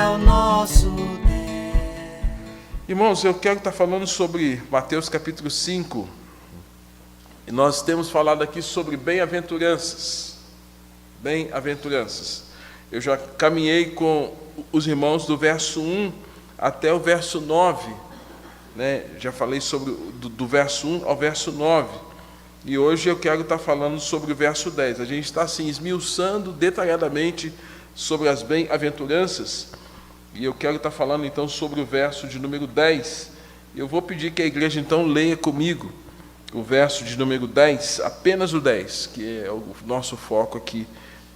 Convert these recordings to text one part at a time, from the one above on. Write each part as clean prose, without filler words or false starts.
é o nosso Deus. Irmãos, eu quero estar falando sobre Mateus capítulo 5. E nós temos falado aqui sobre bem-aventuranças. Bem-aventuranças. Eu já caminhei com os irmãos do verso 1 até o verso 9. Já falei sobre do verso 1 ao verso 9. E hoje eu quero estar falando sobre o verso 10. A gente está assim, esmiuçando detalhadamente sobre as bem-aventuranças. E eu quero estar falando então sobre o verso de número 10. Eu vou pedir que a igreja então leia comigo o verso de número 10, apenas o 10, que é o nosso foco aqui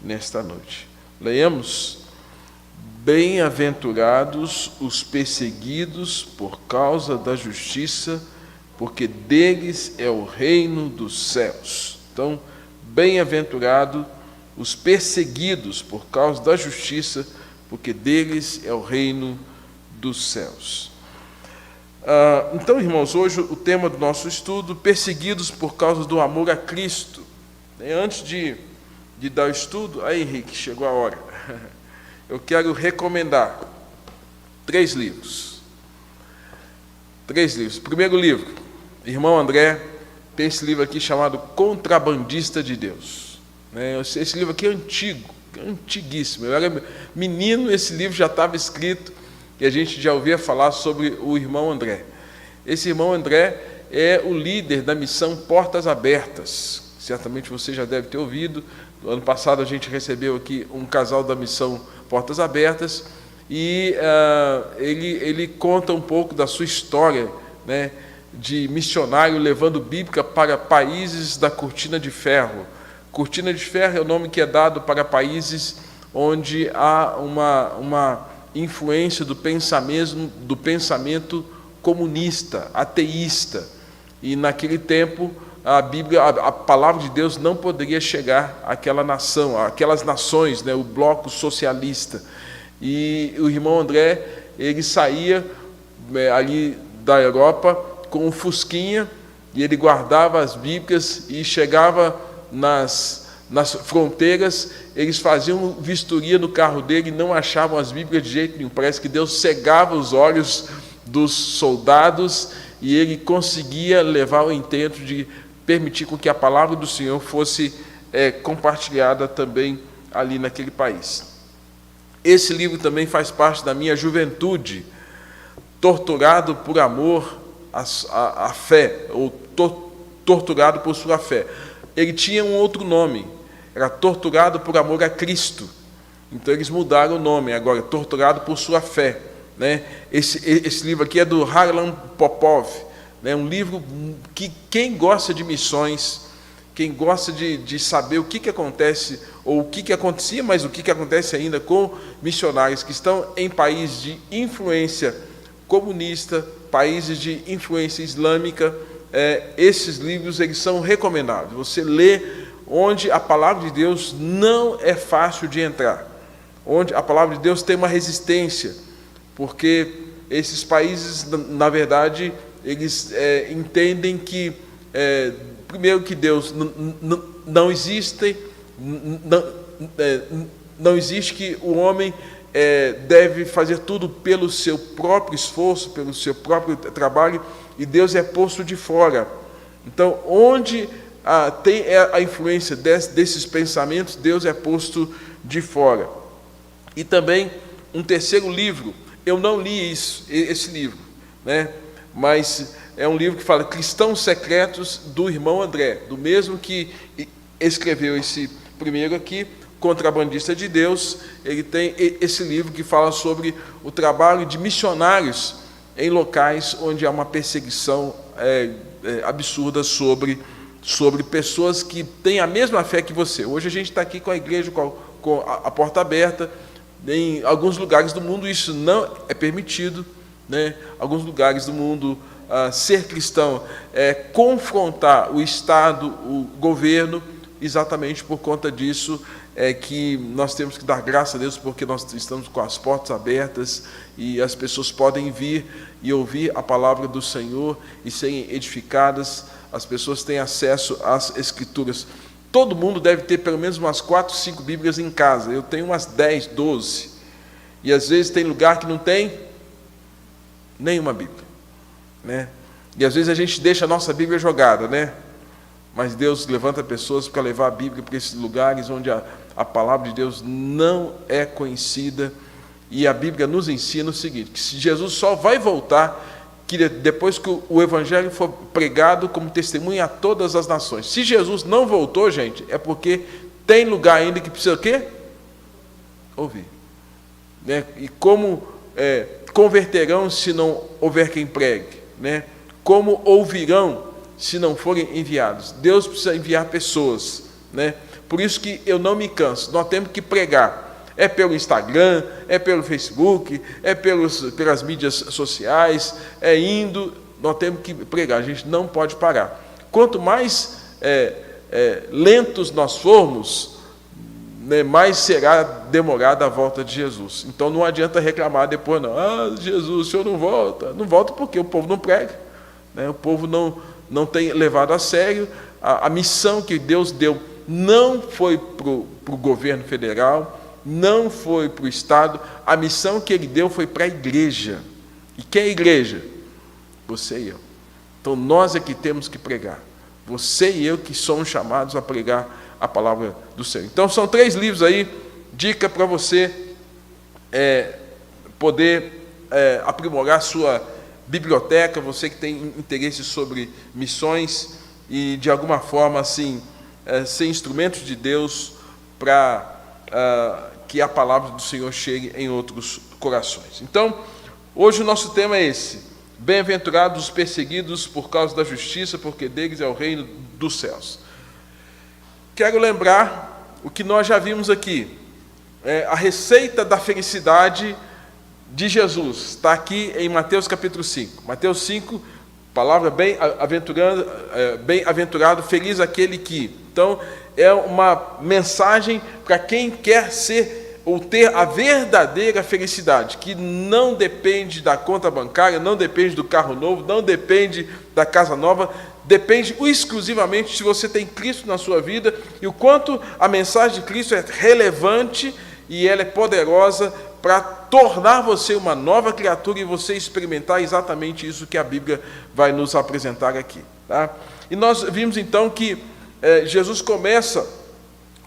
nesta noite. Leiamos: Bem-aventurados os perseguidos por causa da justiça, porque deles é o reino dos céus. Então, bem-aventurado os perseguidos por causa da justiça, porque deles é o reino dos céus. Então, irmãos, hoje o tema do nosso estudo, perseguidos por causa do amor a Cristo. Antes de dar o estudo, aí Henrique, chegou a hora. Eu quero recomendar 3 livros. 3 livros. Primeiro livro, irmão André, tem esse livro aqui chamado Contrabandista de Deus. Esse livro aqui é antigo, antiguíssimo. Eu era menino, esse livro já estava escrito, e a gente já ouvia falar sobre o irmão André. Esse irmão André é o líder da missão Portas Abertas. Certamente você já deve ter ouvido. No ano passado a gente recebeu aqui um casal da missão Portas Abertas, e ele conta um pouco da sua história, de missionário levando Bíblia para países da Cortina de Ferro. Cortina de Ferro é o nome que é dado para países onde há uma influência do pensamento comunista, ateísta. E naquele tempo a Bíblia, a palavra de Deus não poderia chegar àquela nação, àquelas nações, o bloco socialista. E o irmão André, ele saía ali da Europa com um fusquinha, e ele guardava as Bíblias e chegava nas fronteiras. Eles faziam vistoria no carro dele e não achavam as Bíblias de jeito nenhum. Parece que Deus cegava os olhos dos soldados e ele conseguia levar o intento de permitir com que a palavra do Senhor fosse compartilhada também ali naquele país. Esse livro também faz parte da minha juventude, Torturado por Amor à Fé, ou Torturado por Sua Fé. Ele tinha um outro nome, era Torturado por Amor a Cristo. Então eles mudaram o nome, agora Torturado por Sua Fé. Esse livro aqui é do Harlan Popov, um livro que quem gosta de missões, quem gosta de saber o que acontece, ou o que acontecia, mas o que acontece ainda com missionários que estão em países de influência comunista, países de influência islâmica, esses livros eles são recomendados. Você lê onde a palavra de Deus não é fácil de entrar, onde a palavra de Deus tem uma resistência, porque esses países, na verdade, eles entendem que, primeiro, que Deus não existe, não existe, que o homem deve fazer tudo pelo seu próprio esforço, pelo seu próprio trabalho, e Deus é posto de fora. Então, onde tem a influência desses pensamentos, Deus é posto de fora. E também um terceiro livro, eu não li esse livro, mas é um livro que fala Cristãos Secretos, do irmão André, do mesmo que escreveu esse primeiro aqui, Contrabandista de Deus. Ele tem esse livro que fala sobre o trabalho de missionários em locais onde há uma perseguição absurda sobre pessoas que têm a mesma fé que você. Hoje a gente está aqui com a igreja, com a porta aberta. Em alguns lugares do mundo isso não é permitido, Alguns lugares do mundo, ser cristão é confrontar o Estado, o governo. Exatamente por conta disso é que nós temos que dar graças a Deus, porque nós estamos com as portas abertas e as pessoas podem vir e ouvir a palavra do Senhor e serem edificadas. As pessoas têm acesso às Escrituras. Todo mundo deve ter pelo menos umas 4, 5 Bíblias em casa. Eu tenho umas 10, 12. E às vezes tem lugar que não tem nenhuma Bíblia, né? E às vezes a gente deixa a nossa Bíblia jogada, né? Mas Deus levanta pessoas para levar a Bíblia para esses lugares onde a palavra de Deus não é conhecida. E a Bíblia nos ensina o seguinte, que se Jesus só vai voltar que depois que o Evangelho for pregado como testemunha a todas as nações. Se Jesus não voltou, gente, é porque tem lugar ainda que precisa o quê? Ouvir. Né? E como converterão se não houver quem pregue? Né? Como ouvirão se não forem enviados? Deus precisa enviar pessoas, né? Por isso que eu não me canso, nós temos que pregar. É pelo Instagram, é pelo Facebook, é pelas mídias sociais, nós temos que pregar, a gente não pode parar. Quanto mais lentos nós formos, né, mais será demorada a volta de Jesus. Então não adianta reclamar depois, não. Jesus, o senhor não volta. Não volta porque o povo não prega, né? O povo não tem levado a sério a missão que Deus deu. Não foi para o governo federal, não foi para o Estado, a missão que ele deu foi para a igreja. E quem é a igreja? Você e eu. Então nós é que temos que pregar. Você e eu que somos chamados a pregar a palavra do Senhor. Então são 3 livros aí, dica para você poder aprimorar sua biblioteca, você que tem interesse sobre missões e de alguma forma assim, ser instrumentos de Deus para que a palavra do Senhor chegue em outros corações. Então, hoje o nosso tema é esse: bem-aventurados os perseguidos por causa da justiça, porque deles é o reino dos céus. Quero lembrar o que nós já vimos aqui, a receita da felicidade de Jesus, está aqui em Mateus capítulo 5. Mateus 5, palavra bem-aventurado, feliz aquele que. Então, é uma mensagem para quem quer ser ou ter a verdadeira felicidade, que não depende da conta bancária, não depende do carro novo, não depende da casa nova, depende exclusivamente se você tem Cristo na sua vida e o quanto a mensagem de Cristo é relevante e ela é poderosa para tornar você uma nova criatura e você experimentar exatamente isso que a Bíblia vai nos apresentar aqui. Tá? E nós vimos então que Jesus começa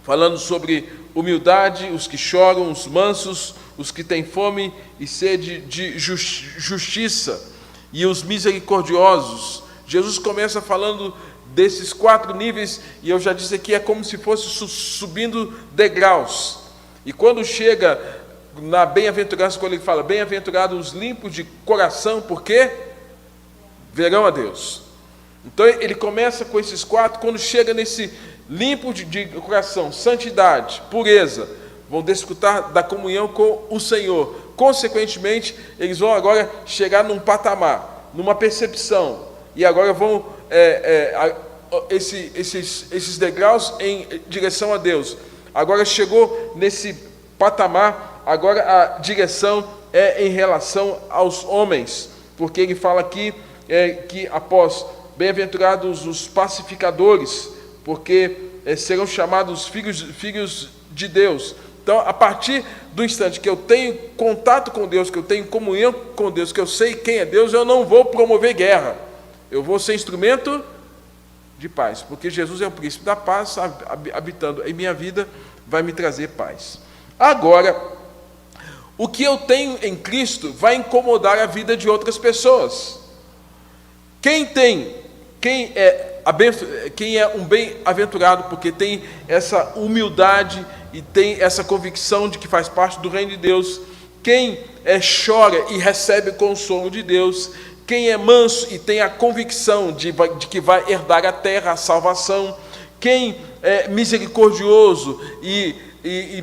falando sobre humildade, os que choram, os mansos, os que têm fome e sede de justiça, e os misericordiosos. Jesus começa falando desses 4 níveis, e eu já disse aqui, é como se fosse subindo degraus. E quando chega na bem-aventurança, quando ele fala, bem-aventurados os limpos de coração, porque verão a Deus. Então ele começa com esses 4, quando chega nesse limpo de coração, santidade, pureza, vão desfrutar da comunhão com o Senhor. Consequentemente, eles vão agora chegar num patamar, numa percepção, e agora vão esses degraus em direção a Deus. Agora chegou nesse patamar, agora a direção é em relação aos homens, porque ele fala aqui que após bem-aventurados os pacificadores, porque serão chamados filhos de Deus. Então, a partir do instante que eu tenho contato com Deus, que eu tenho comunhão com Deus, que eu sei quem é Deus, eu não vou promover guerra. Eu vou ser instrumento de paz, porque Jesus é o príncipe da paz, habitando em minha vida, vai me trazer paz. Agora, o que eu tenho em Cristo vai incomodar a vida de outras pessoas. Quem é um bem-aventurado porque tem essa humildade e tem essa convicção de que faz parte do reino de Deus, quem chora e recebe consolo de Deus, quem é manso e tem a convicção de que vai herdar a terra, a salvação, quem é misericordioso e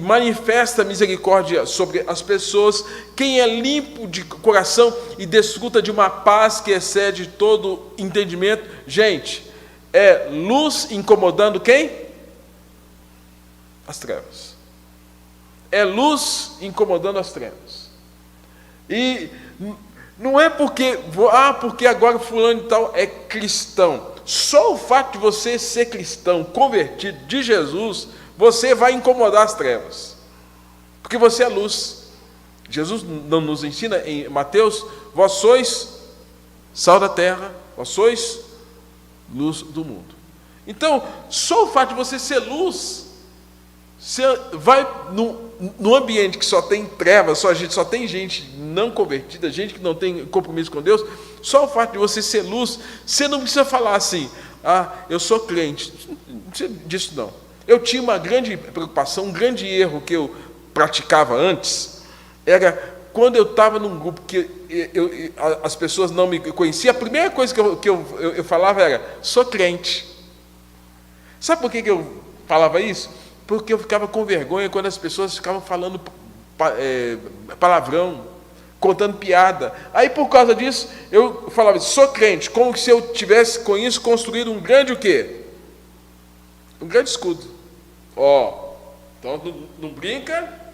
manifesta misericórdia sobre as pessoas, quem é limpo de coração e desfruta de uma paz que excede todo entendimento. Gente, é luz incomodando quem? As trevas. É luz incomodando as trevas. E não é porque agora fulano e tal é cristão. Só o fato de você ser cristão, convertido de Jesus, você vai incomodar as trevas, porque você é luz. Jesus não nos ensina em Mateus: vós sois sal da terra, vós sois luz do mundo. Então, só o fato de você ser luz, você vai num ambiente que só tem trevas, só tem gente não convertida, gente que não tem compromisso com Deus, só o fato de você ser luz, você não precisa falar assim: eu sou crente. Não precisa disso, não. Eu tinha uma grande preocupação, um grande erro que eu praticava antes, era quando eu estava num grupo que as pessoas não me conheciam, a primeira coisa que eu falava era: sou crente. Sabe por que eu falava isso? Porque eu ficava com vergonha quando as pessoas ficavam falando palavrão, contando piada. Aí, por causa disso, eu falava: sou crente, como se eu tivesse com isso construído um grande o quê? Um grande escudo. Então não brinca.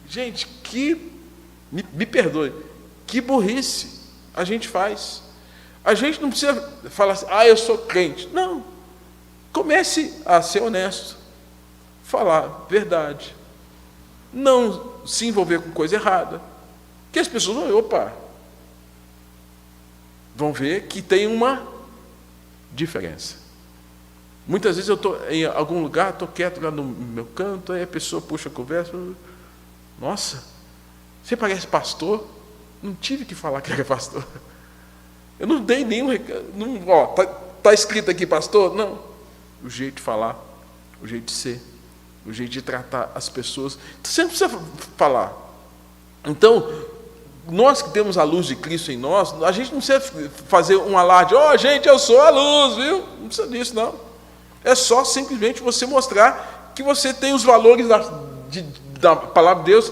Gente, me perdoe, que burrice a gente faz. A gente não precisa falar assim: eu sou crente. Não. Comece a ser honesto, falar verdade, não se envolver com coisa errada, que as pessoas vão ver que tem uma diferença. Muitas vezes eu estou em algum lugar, estou quieto lá no meu canto, aí a pessoa puxa a conversa: nossa, você parece pastor? Não tive que falar que era pastor. Eu não dei nenhum recado. Está escrito aqui pastor? Não. O jeito de falar, o jeito de ser, o jeito de tratar as pessoas, você não precisa falar. Então, nós que temos a luz de Cristo em nós, a gente não precisa fazer um alarde: gente, eu sou a luz, viu? Não precisa disso, não. É só simplesmente você mostrar que você tem os valores da palavra de Deus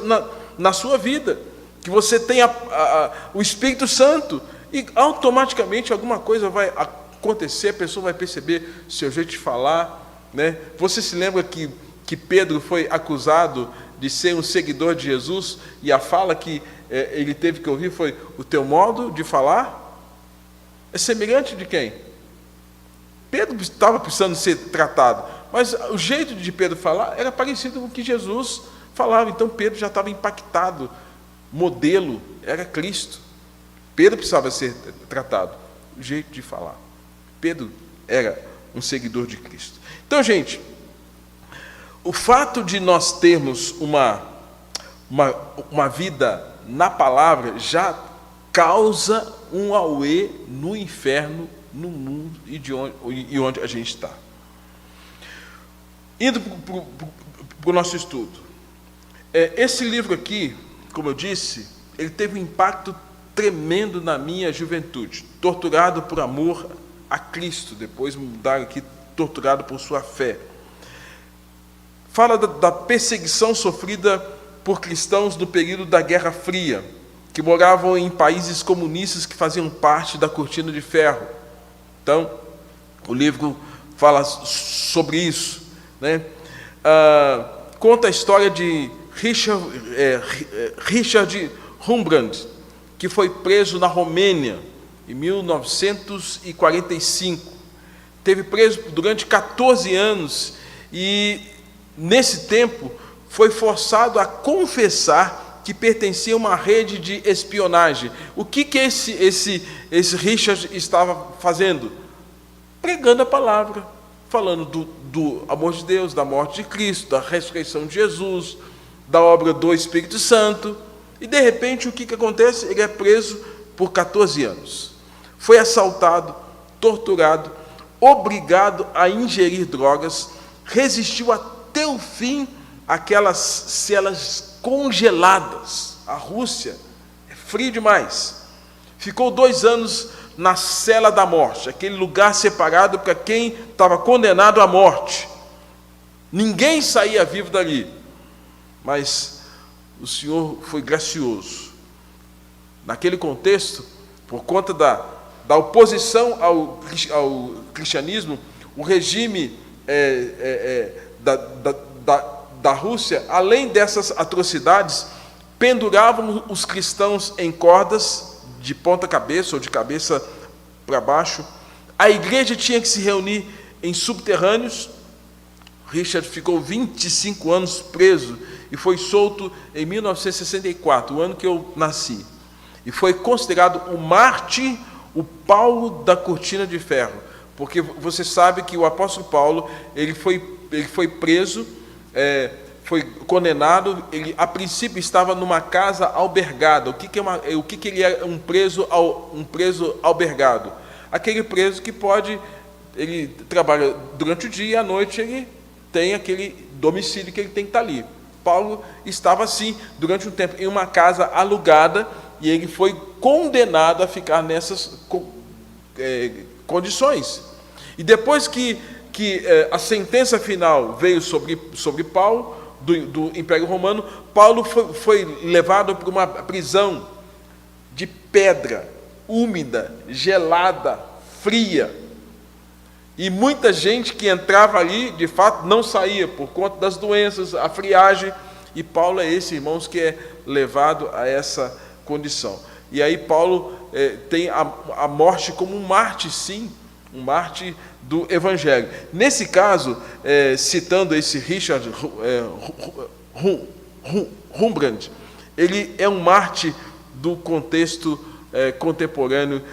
na sua vida, que você tem o Espírito Santo, e automaticamente alguma coisa vai acontecer, a pessoa vai perceber o seu jeito de falar, né? Você se lembra que Pedro foi acusado de ser um seguidor de Jesus, e a fala que ele teve que ouvir foi: o teu modo de falar é semelhante de quem? Pedro estava precisando ser tratado, mas o jeito de Pedro falar era parecido com o que Jesus falava. Então Pedro já estava impactado. Modelo era Cristo. Pedro precisava ser tratado. O jeito de falar. Pedro era um seguidor de Cristo. Então, gente, o fato de nós termos uma vida na palavra já causa um auê no inferno, no mundo e onde a gente está. Indo para o nosso estudo. Esse livro aqui, como eu disse, ele teve um impacto tremendo na minha juventude. Torturado por amor a Cristo, depois mudaram aqui: torturado por sua fé. Fala da perseguição sofrida por cristãos no período da Guerra Fria, que moravam em países comunistas que faziam parte da cortina de ferro. Então, o livro fala sobre isso, né? Conta a história de Richard Rembrandt, que foi preso na Romênia em 1945. Teve preso durante 14 anos e, nesse tempo, foi forçado a confessar que pertencia a uma rede de espionagem. O que esse Richard estava fazendo? Pregando a palavra, falando do amor de Deus, da morte de Cristo, da ressurreição de Jesus, da obra do Espírito Santo. E, de repente, o que acontece? Ele é preso por 14 anos. Foi assaltado, torturado, obrigado a ingerir drogas, resistiu até o fim àquelas celas congeladas. A Rússia é frio demais. Ficou 2 anos na cela da morte, aquele lugar separado para quem estava condenado à morte. Ninguém saía vivo dali, mas o Senhor foi gracioso. Naquele contexto, por conta da oposição ao cristianismo, o regime da Rússia, além dessas atrocidades, penduravam os cristãos em cordas, de ponta cabeça ou de cabeça para baixo. A igreja tinha que se reunir em subterrâneos, Richard ficou 25 anos preso e foi solto em 1964, o ano que eu nasci. E foi considerado o mártir, o Paulo da cortina de ferro, porque você sabe que o apóstolo Paulo ele foi preso, foi condenado. Ele a princípio estava numa casa albergada. O que ele é um preso albergado? Aquele preso que ele trabalha durante o dia e à noite ele tem aquele domicílio que ele tem que estar ali. Paulo estava assim durante um tempo em uma casa alugada e ele foi condenado a ficar nessas condições. E depois que a sentença final veio sobre Paulo, do Império Romano, Paulo foi levado para uma prisão de pedra, úmida, gelada, fria. E muita gente que entrava ali, de fato, não saía por conta das doenças, a friagem. E Paulo é esse, irmãos, que é levado a essa condição. E aí Paulo tem a morte como um mártir, sim, um mártir do Evangelho. Nesse caso, citando esse Richard Rembrandt, ele é um mártir do contexto contemporâneo,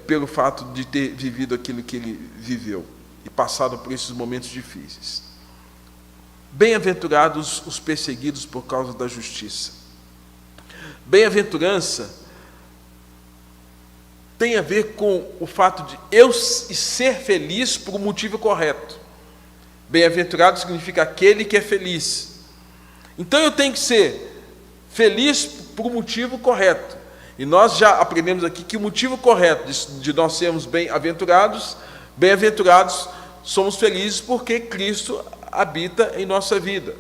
pelo fato de ter vivido aquilo que ele viveu e passado por esses momentos difíceis. Bem-aventurados os perseguidos por causa da justiça. Bem-aventurança tem a ver com o fato de eu ser feliz por um motivo correto. Bem-aventurado significa aquele que é feliz. Então eu tenho que ser feliz por um motivo correto. E nós já aprendemos aqui que o motivo correto de nós sermos bem-aventurados, somos felizes porque Cristo habita em nossa vida.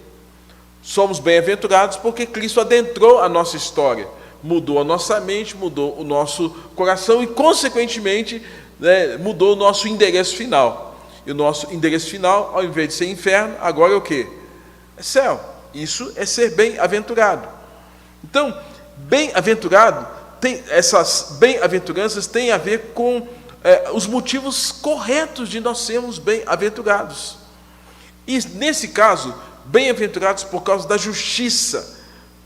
Somos bem-aventurados porque Cristo adentrou a nossa história, mudou a nossa mente, mudou o nosso coração e, consequentemente, mudou o nosso endereço final. E o nosso endereço final, ao invés de ser inferno, agora é o quê? É céu. Isso é ser bem-aventurado. Então, bem-aventurado, essas bem-aventuranças têm a ver com os motivos corretos de nós sermos bem-aventurados. E, nesse caso, bem-aventurados por causa da justiça.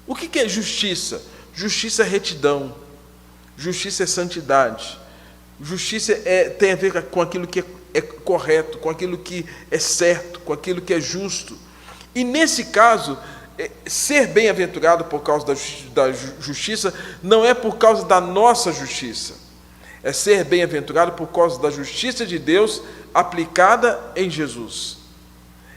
O que é justiça? Justiça é retidão, justiça é santidade, justiça tem a ver com aquilo que é correto, com aquilo que é certo, com aquilo que é justo. E, nesse caso, ser bem-aventurado por causa da justiça não é por causa da nossa justiça, é ser bem-aventurado por causa da justiça de Deus aplicada em Jesus.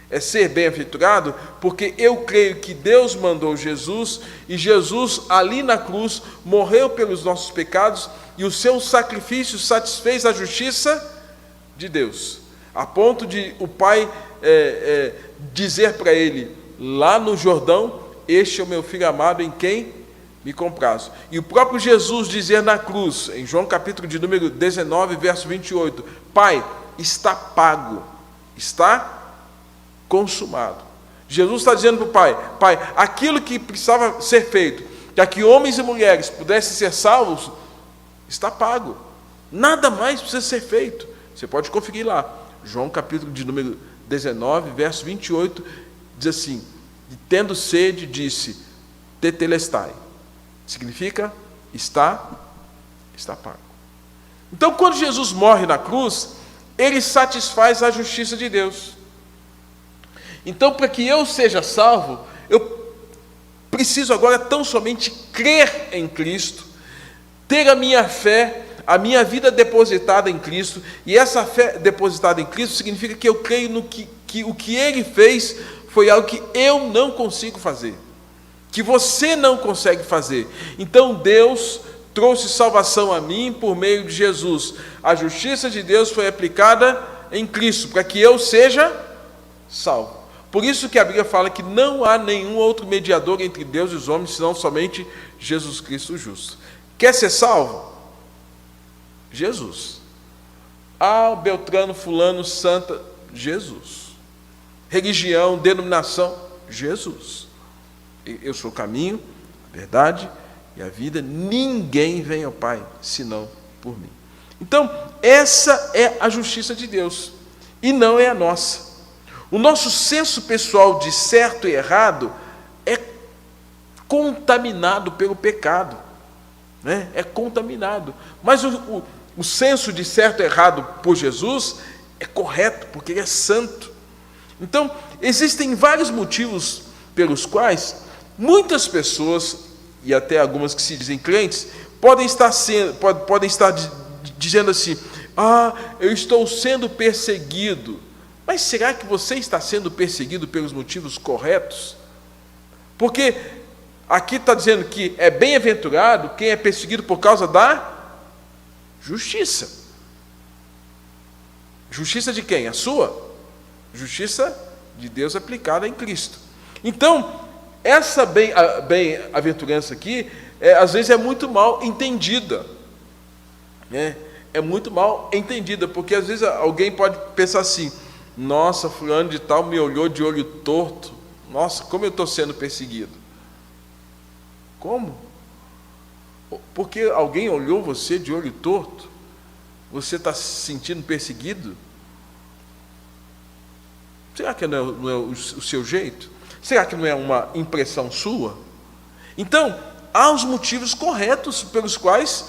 É ser bem-aventurado porque eu creio que Deus mandou Jesus, e Jesus ali na cruz morreu pelos nossos pecados, e o seu sacrifício satisfez a justiça de Deus, a ponto de o Pai dizer para ele, lá no Jordão: este é o meu filho amado em quem me comprazo. E o próprio Jesus dizer na cruz, em João capítulo de número 19, verso 28, Pai, está pago, está consumado. Jesus está dizendo para o Pai: Pai, aquilo que precisava ser feito, para que homens e mulheres pudessem ser salvos, está pago. Nada mais precisa ser feito. Você pode conferir lá. João capítulo de número 19, verso 28, diz assim: tendo sede, disse, tetelestai. Significa, está pago. Então, quando Jesus morre na cruz, ele satisfaz a justiça de Deus. Então, para que eu seja salvo, eu preciso agora tão somente crer em Cristo, ter a minha fé, a minha vida depositada em Cristo, e essa fé depositada em Cristo significa que eu creio no que o que Ele fez foi algo que eu não consigo fazer, que você não consegue fazer. Então Deus trouxe salvação a mim por meio de Jesus. A justiça de Deus foi aplicada em Cristo, para que eu seja salvo. Por isso que a Bíblia fala que não há nenhum outro mediador entre Deus e os homens, senão somente Jesus Cristo justo. Quer ser salvo? Jesus. Ah, Beltrano, fulano, santa, Jesus. Religião, denominação, Jesus. Eu sou o caminho, a verdade e a vida. Ninguém vem ao Pai, senão por mim. Então, essa é a justiça de Deus, e não é a nossa. O nosso senso pessoal de certo e errado é contaminado pelo pecado, né? É contaminado. Mas o senso de certo e errado por Jesus é correto, porque Ele é santo. Então, existem vários motivos pelos quais muitas pessoas, e até algumas que se dizem crentes, podem estar dizendo assim: eu estou sendo perseguido. Mas será que você está sendo perseguido pelos motivos corretos? Porque aqui está dizendo que é bem-aventurado quem é perseguido por causa da justiça. Justiça de quem? A sua? Justiça de Deus aplicada em Cristo. Então, essa bem-aventurança aqui, às vezes é muito mal entendida, né? É muito mal entendida, porque às vezes alguém pode pensar assim: nossa, fulano de tal me olhou de olho torto, nossa, como eu estou sendo perseguido. Como? Porque alguém olhou você de olho torto, você está se sentindo perseguido? Será que não é o seu jeito? Será que não é uma impressão sua? Então, há os motivos corretos pelos quais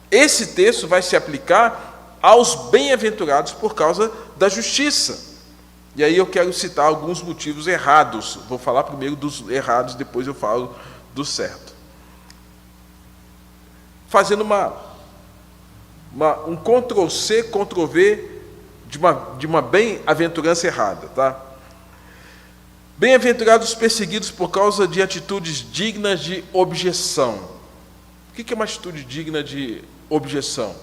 esse texto vai se aplicar aos bem-aventurados por causa da justiça. E aí eu quero citar alguns motivos errados. Vou falar primeiro dos errados, depois eu falo do certo. Fazendo um Ctrl-C, Ctrl-V de uma bem-aventurança errada, tá? Bem-aventurados perseguidos por causa de atitudes dignas de objeção. O que é uma atitude digna de objeção?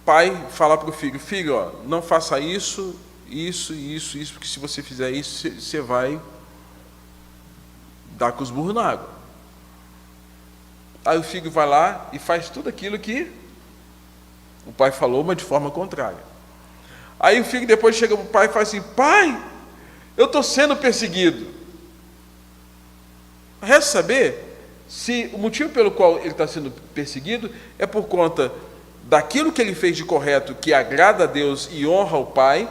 Pai falar para o filho: filho, não faça isso, porque se você fizer isso, você vai dar com os burros na água. Aí o filho vai lá e faz tudo aquilo que o pai falou, mas de forma contrária. Aí o filho depois chega para o pai e fala assim: pai, eu estou sendo perseguido. Resta saber se o motivo pelo qual ele está sendo perseguido é por conta daquilo que ele fez de correto, que agrada a Deus e honra o pai,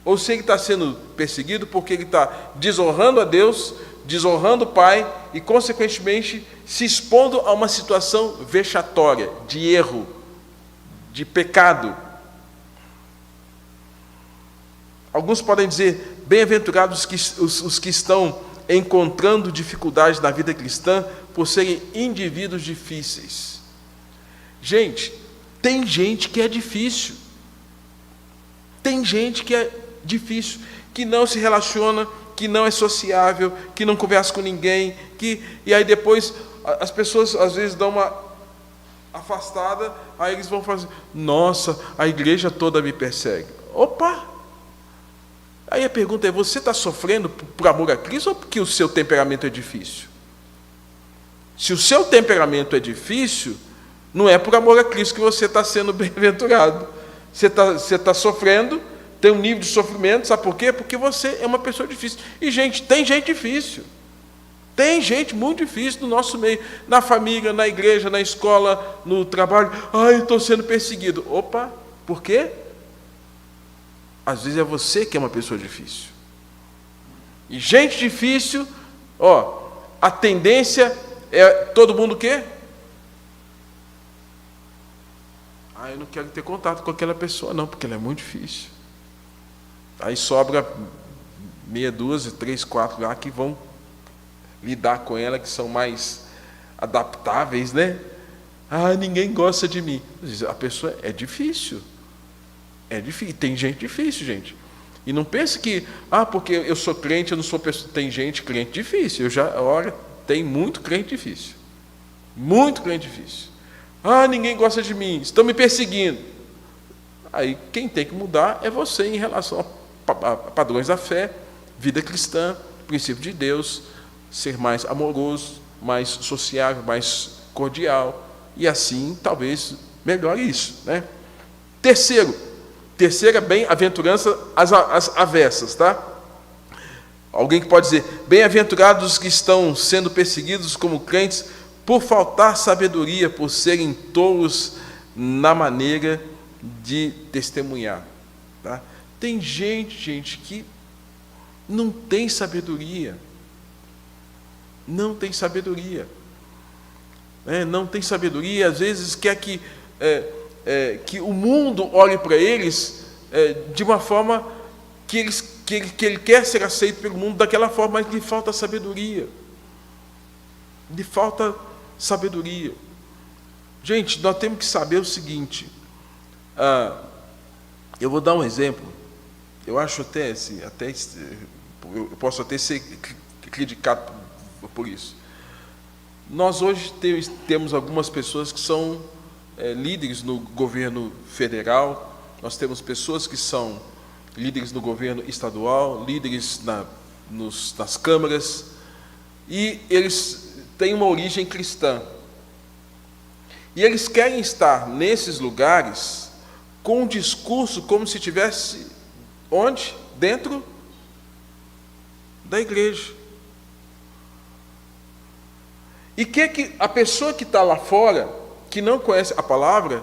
ou se ele está sendo perseguido porque ele está desonrando a Deus, desonrando o pai e, consequentemente, se expondo a uma situação vexatória, de erro, de pecado. Alguns podem dizer: bem-aventurados os que estão encontrando dificuldades na vida cristã por serem indivíduos difíceis. Gente, tem gente que é difícil. Tem gente que é difícil, que não se relaciona, que não é sociável, que não conversa com ninguém, e aí depois as pessoas às vezes dão uma afastada, aí eles vão fazer: nossa, a igreja toda me persegue. Opa! Aí a pergunta é: você está sofrendo por amor a Cristo ou porque o seu temperamento é difícil? Se o seu temperamento é difícil, não é por amor a Cristo que você está sendo bem-aventurado. Você está sofrendo, tem um nível de sofrimento, sabe por quê? Porque você é uma pessoa difícil. E, gente, tem gente difícil. Tem gente muito difícil no nosso meio, na família, na igreja, na escola, no trabalho. Ai, estou sendo perseguido. Opa, por quê? Às vezes é você que é uma pessoa difícil. E gente difícil, a tendência é todo mundo o quê? Eu não quero ter contato com aquela pessoa não, porque ela é muito difícil. Aí sobra meia dúzia, 3, 4 lá que vão lidar com ela, que são mais adaptáveis, né? Ninguém gosta de mim. A pessoa é difícil. É difícil. Tem gente difícil, gente. E não pense que, porque eu sou crente, eu não sou pessoa. Tem gente crente difícil. Tem muito crente difícil. Muito crente difícil. Ninguém gosta de mim, estão me perseguindo. Aí quem tem que mudar é você em relação a padrões da fé, vida cristã, princípio de Deus, ser mais amoroso, mais sociável, mais cordial, e assim talvez melhore isso, né? Terceira bem-aventurança, as avessas, tá? Alguém que pode dizer: bem-aventurados os que estão sendo perseguidos como crentes por faltar sabedoria, por serem tolos na maneira de testemunhar. Tá? Tem gente, que não tem sabedoria. Não tem sabedoria. Não tem sabedoria, às vezes quer que o mundo olhe para eles de uma forma que ele quer ser aceito pelo mundo daquela forma, mas lhe falta sabedoria. Lhe falta sabedoria. Gente, nós temos que saber o seguinte. Eu vou dar um exemplo. Eu acho eu posso até ser criticado por isso. Nós hoje temos algumas pessoas que são líderes no governo federal, nós temos pessoas que são líderes no governo estadual, líderes nas câmaras, e eles têm uma origem cristã. E eles querem estar nesses lugares com um discurso como se estivesse onde? Dentro da igreja. E que a pessoa que está lá fora, que não conhece a palavra,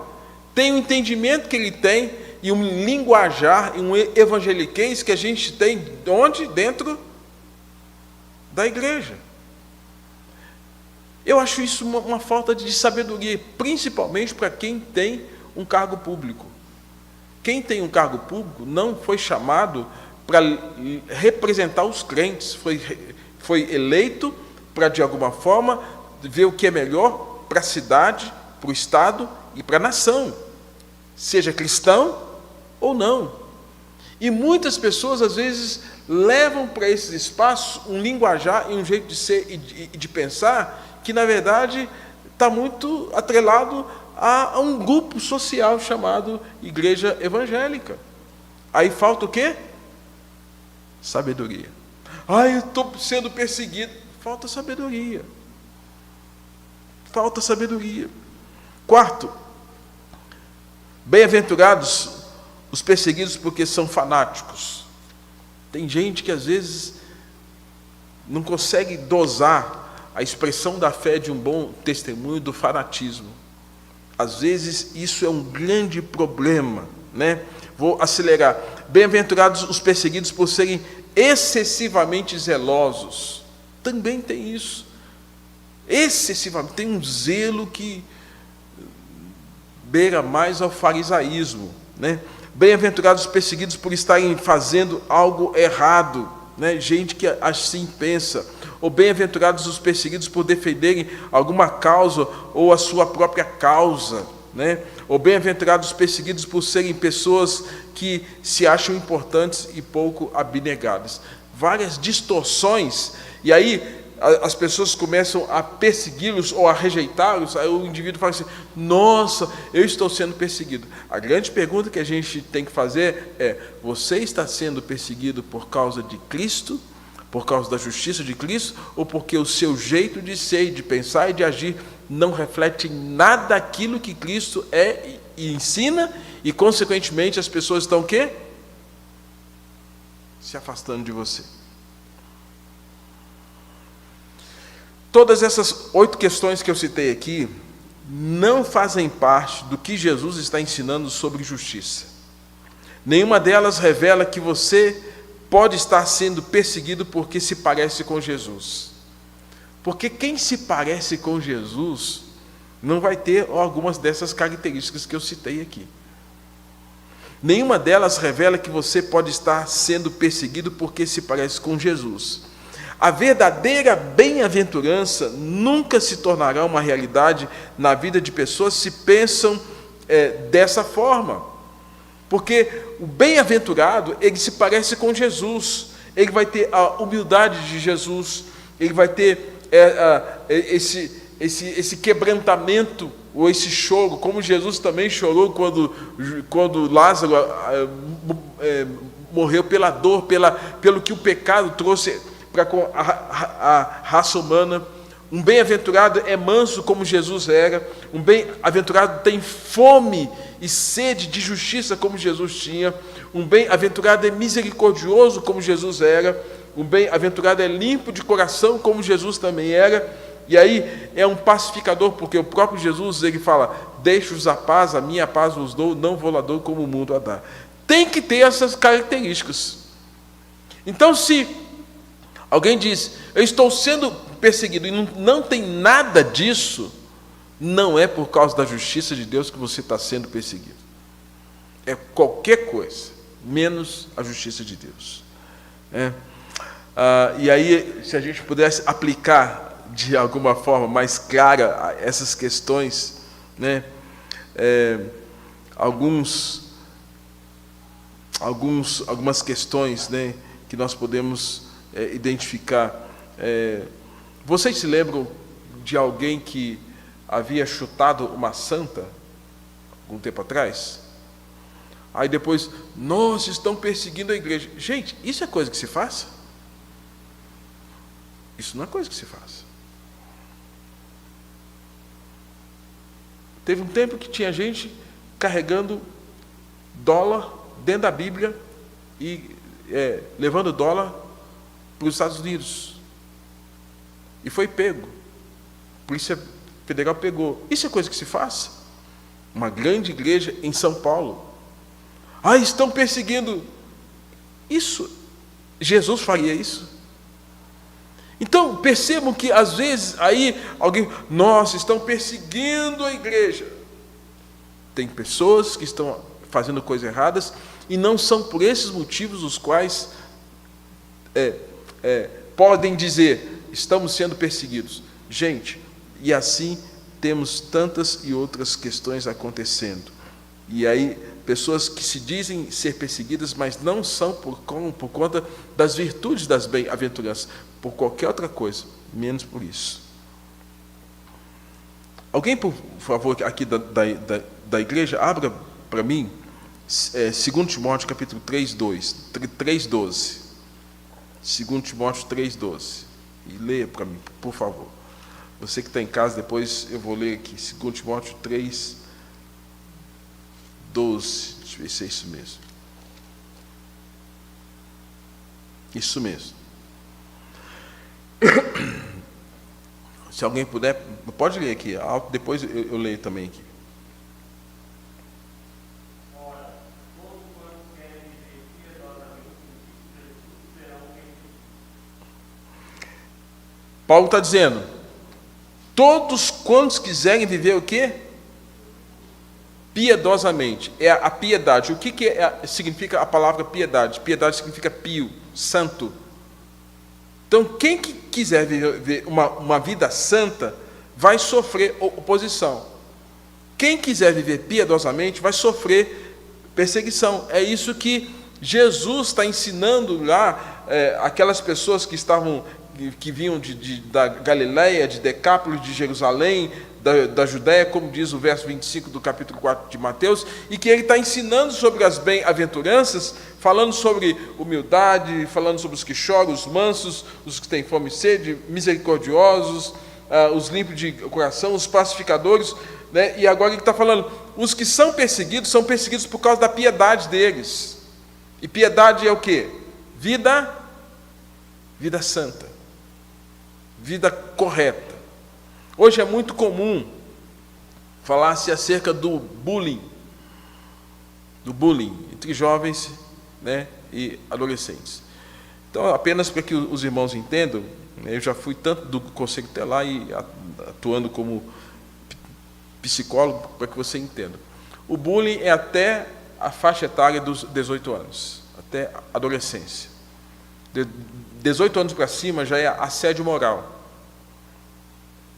tem o entendimento que ele tem e um linguajar e um evangeliquez que a gente tem onde? Dentro da igreja. Eu acho isso uma falta de sabedoria, principalmente para quem tem um cargo público. Quem tem um cargo público não foi chamado para representar os crentes, foi eleito para, de alguma forma, ver o que é melhor para a cidade, para o Estado e para a nação, seja cristão ou não. E muitas pessoas, às vezes, levam para esses espaços um linguajar e um jeito de ser e de pensar que, na verdade, está muito atrelado a um grupo social chamado Igreja Evangélica. Aí falta o quê? Sabedoria. Eu estou sendo perseguido. Falta sabedoria. Falta sabedoria. Quarto, bem-aventurados os perseguidos porque são fanáticos. Tem gente que às vezes não consegue dosar a expressão da fé de um bom testemunho do fanatismo. Às vezes isso é um grande problema, né? Vou acelerar. Bem-aventurados os perseguidos por serem excessivamente zelosos. Também tem isso. Excessivamente, tem um zelo que beira mais ao farisaísmo, né? Bem-aventurados os perseguidos por estarem fazendo algo errado, né? Gente que assim pensa. Ou bem-aventurados os perseguidos por defenderem alguma causa ou a sua própria causa, né? Ou bem-aventurados os perseguidos por serem pessoas que se acham importantes e pouco abnegadas. Várias distorções, e aí as pessoas começam a persegui-los ou a rejeitá-los, aí o indivíduo fala assim: nossa, eu estou sendo perseguido. A grande pergunta que a gente tem que fazer é: você está sendo perseguido por causa de Cristo, por causa da justiça de Cristo, ou porque o seu jeito de ser, de pensar e de agir não reflete nada daquilo que Cristo é e ensina, e consequentemente as pessoas estão o quê? Se afastando de você. Todas essas 8 questões que eu citei aqui não fazem parte do que Jesus está ensinando sobre justiça. Nenhuma delas revela que você pode estar sendo perseguido porque se parece com Jesus. Porque quem se parece com Jesus não vai ter algumas dessas características que eu citei aqui. Nenhuma delas revela que você pode estar sendo perseguido porque se parece com Jesus. A verdadeira bem-aventurança nunca se tornará uma realidade na vida de pessoas se pensam dessa forma. Porque o bem-aventurado, ele se parece com Jesus, ele vai ter a humildade de Jesus, ele vai ter esse quebrantamento, ou esse choro, como Jesus também chorou quando Lázaro morreu pela dor, pelo que o pecado trouxe para a raça humana. Um bem-aventurado é manso como Jesus era. Um bem-aventurado tem fome e sede de justiça como Jesus tinha. Um bem-aventurado é misericordioso como Jesus era. Um bem-aventurado é limpo de coração como Jesus também era. E aí é um pacificador, porque o próprio Jesus, ele fala: deixo-vos a paz, a minha paz vos dou, não vos lá dou como o mundo a dá. tem que ter essas características. Então, se alguém diz, eu estou sendo perseguido, e não tem nada disso, não é por causa da justiça de Deus que você está sendo perseguido. É qualquer coisa, menos a justiça de Deus. E aí, se a gente pudesse aplicar de alguma forma mais clara essas questões, né? Algumas questões, né, que nós podemos identificar. Vocês se lembram de alguém que havia chutado uma santa algum tempo atrás? Aí depois, nossa, estão perseguindo a igreja. Gente, isso é coisa que se faça? Isso não é coisa que se faça. Teve um tempo que tinha gente carregando dólar dentro da Bíblia e levando dólar para os Estados Unidos. E foi pego. A Polícia Federal pegou. Isso é coisa que se faça? Uma grande igreja em São Paulo. Estão perseguindo. Isso, Jesus faria isso? Então, percebam que às vezes aí alguém, nossa, estão perseguindo a igreja. Tem pessoas que estão fazendo coisas erradas e não são por esses motivos os quais podem dizer, estamos sendo perseguidos. Gente, e assim temos tantas e outras questões acontecendo. E aí, pessoas que se dizem ser perseguidas, mas não são por conta das virtudes das bem-aventuranças, por qualquer outra coisa, menos por isso. Alguém, por favor, aqui da igreja, abra para mim, 2 Timóteo, capítulo 3:12. 2 Timóteo 3:12. E leia para mim, por favor. Você que está em casa, depois eu vou ler aqui, 2 Timóteo 3:12. Deixa eu ver se é isso mesmo. Isso mesmo. Se alguém puder, pode ler aqui, depois eu leio também aqui. Paulo está dizendo, todos quantos quiserem viver o quê? Piedosamente. É a piedade. O que significa a palavra piedade? Piedade significa pio, santo. Então, quem que quiser viver uma vida santa, vai sofrer oposição. Quem quiser viver piedosamente, vai sofrer perseguição. É isso que Jesus está ensinando lá, aquelas pessoas que vinham da Galileia, de Decápolis, de Jerusalém, da Judéia, como diz o verso 25 do capítulo 4 de Mateus, e que ele está ensinando sobre as bem-aventuranças, falando sobre humildade, falando sobre os que choram, os mansos, os que têm fome e sede, misericordiosos, os limpos de coração, os pacificadores, né? E agora ele está falando, os que são perseguidos por causa da piedade deles. E piedade é o quê? Vida santa, vida correta. Hoje é muito comum falar-se acerca do bullying entre jovens, né, e adolescentes. Então, apenas para que os irmãos entendam, eu já fui tanto do Conselho Tutelar e atuando como psicólogo, para que você entenda. O bullying é até a faixa etária dos 18 anos, até a adolescência. De 18 anos para cima já é assédio moral.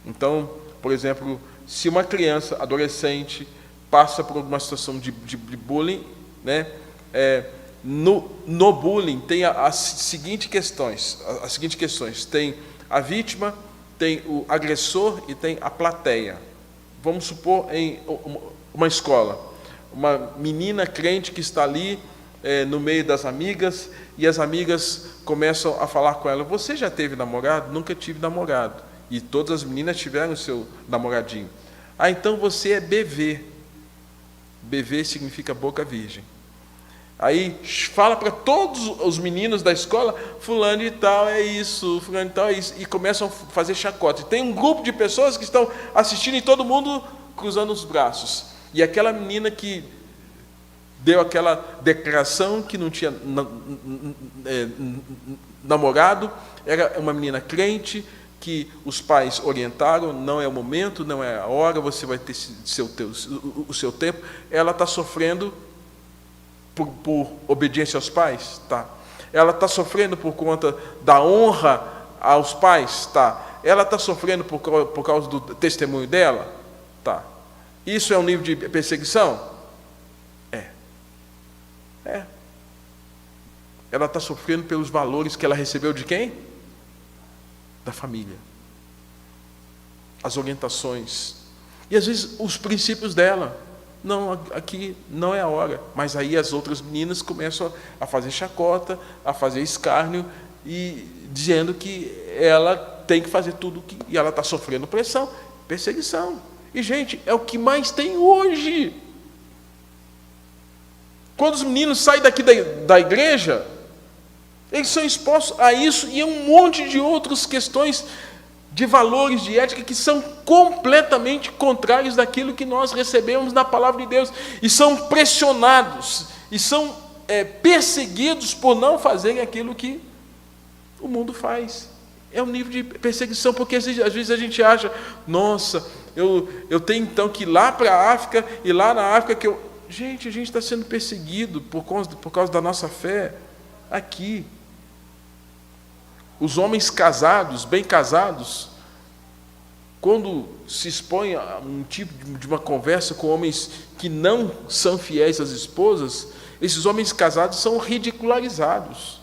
Então, por exemplo, se uma criança, adolescente, passa por alguma situação de bullying, né, no bullying tem as seguintes questões. Tem a vítima, tem o agressor e tem a plateia. Vamos supor em uma escola, uma menina crente que está ali no meio das amigas, e as amigas começam a falar com ela, você já teve namorado? Nunca tive namorado. E todas as meninas tiveram seu namoradinho. Então você é BV. BV significa boca virgem. Aí fala para todos os meninos da escola, fulano e tal é isso, fulano e tal é isso, e começam a fazer chacota. Tem um grupo de pessoas que estão assistindo e todo mundo cruzando os braços. E aquela menina que deu aquela declaração que não tinha namorado, era uma menina crente, que os pais orientaram, não é o momento, não é a hora, você vai ter o seu tempo. Ela está sofrendo por obediência aos pais? Tá. Ela está sofrendo por conta da honra aos pais? Tá. Ela está sofrendo por causa do testemunho dela? Tá. Isso é um nível de perseguição? É. Ela está sofrendo pelos valores que ela recebeu de quem? Da família. As orientações. E às vezes os princípios dela. Não, aqui não é a hora. Mas aí as outras meninas começam a fazer chacota, a fazer escárnio, e dizendo que ela tem que fazer tudo e ela está sofrendo pressão, perseguição. E, gente, é o que mais tem hoje. Quando os meninos saem daqui da igreja, eles são expostos a isso e a um monte de outras questões de valores, de ética, que são completamente contrários daquilo que nós recebemos na palavra de Deus. E são pressionados, e são perseguidos por não fazerem aquilo que o mundo faz. É um nível de perseguição, porque às vezes a gente acha, nossa, eu tenho então que ir lá para a África, e lá na África que eu... Gente, a gente está sendo perseguido por causa da nossa fé aqui. Os homens casados, bem casados, quando se expõem a um tipo de uma conversa com homens que não são fiéis às esposas, esses homens casados são ridicularizados,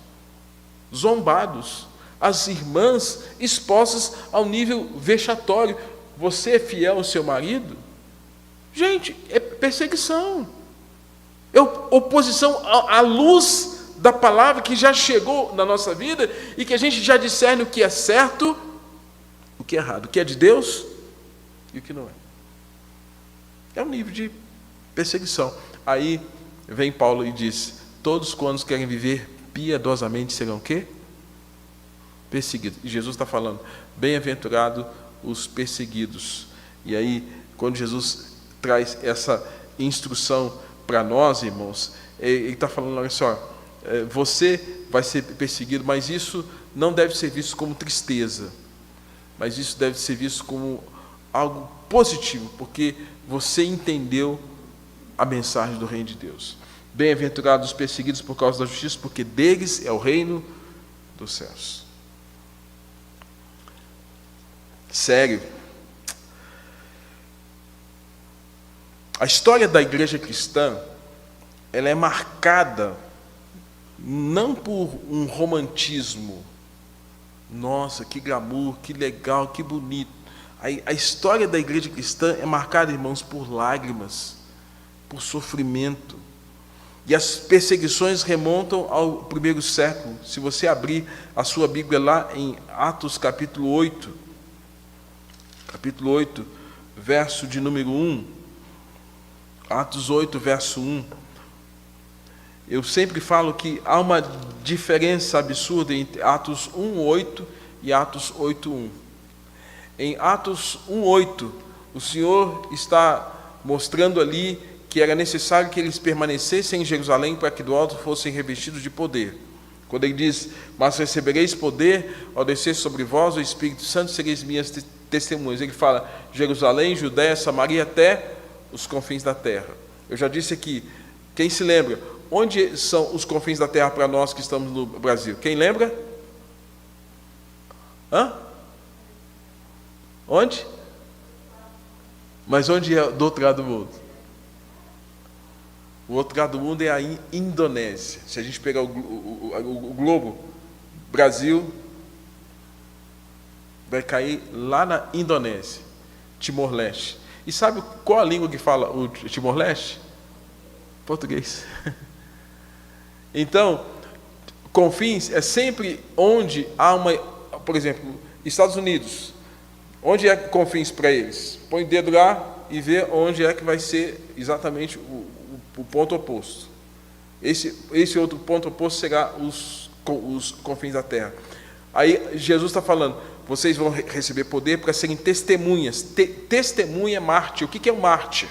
zombados. As irmãs expostas ao nível vexatório. Você é fiel ao seu marido? Gente, é perseguição. É oposição à luz da palavra que já chegou na nossa vida e que a gente já discerne o que é certo, o que é errado, o que é de Deus e o que não é. É um nível de perseguição. Aí vem Paulo e diz: todos quantos querem viver piedosamente serão o quê? Perseguidos. E Jesus está falando: bem-aventurado os perseguidos. E aí, quando Jesus traz essa instrução para nós, irmãos, ele está falando, olha só, você vai ser perseguido, mas isso não deve ser visto como tristeza, mas isso deve ser visto como algo positivo, porque você entendeu a mensagem do reino de Deus. Bem-aventurados os perseguidos por causa da justiça, porque deles é o reino dos céus. Sério. A história da igreja cristã, ela é marcada não por um romantismo. Nossa, que glamour, que legal, que bonito. A história da igreja cristã é marcada, irmãos, por lágrimas, por sofrimento. E as perseguições remontam ao primeiro século. Se você abrir a sua Bíblia lá em Atos capítulo 8, verso de número 1, Atos 8, verso 1, eu sempre falo que há uma diferença absurda entre Atos 1:8 e Atos 8:1. Em Atos 1:8, o Senhor está mostrando ali que era necessário que eles permanecessem em Jerusalém para que do alto fossem revestidos de poder. Quando ele diz: mas recebereis poder ao descer sobre vós o Espírito Santo, sereis minhas testemunhas. Ele fala Jerusalém, Judéia, Samaria, até os confins da terra. Eu já disse aqui, quem se lembra? Onde são os confins da terra para nós que estamos no Brasil? Quem lembra? Onde? Mas onde é do outro lado do mundo? O outro lado do mundo é a Indonésia. Se a gente pegar o globo, Brasil vai cair lá na Indonésia, Timor-Leste. E sabe qual a língua que fala o Timor-Leste? Português. Então, confins é sempre onde há uma... Por exemplo, Estados Unidos. Onde é confins para eles? Põe o dedo lá e vê onde é que vai ser exatamente o ponto oposto. Esse outro ponto oposto será os confins da terra. Aí Jesus está falando: vocês vão receber poder para serem testemunhas. Testemunha é mártir. O que é um mártir?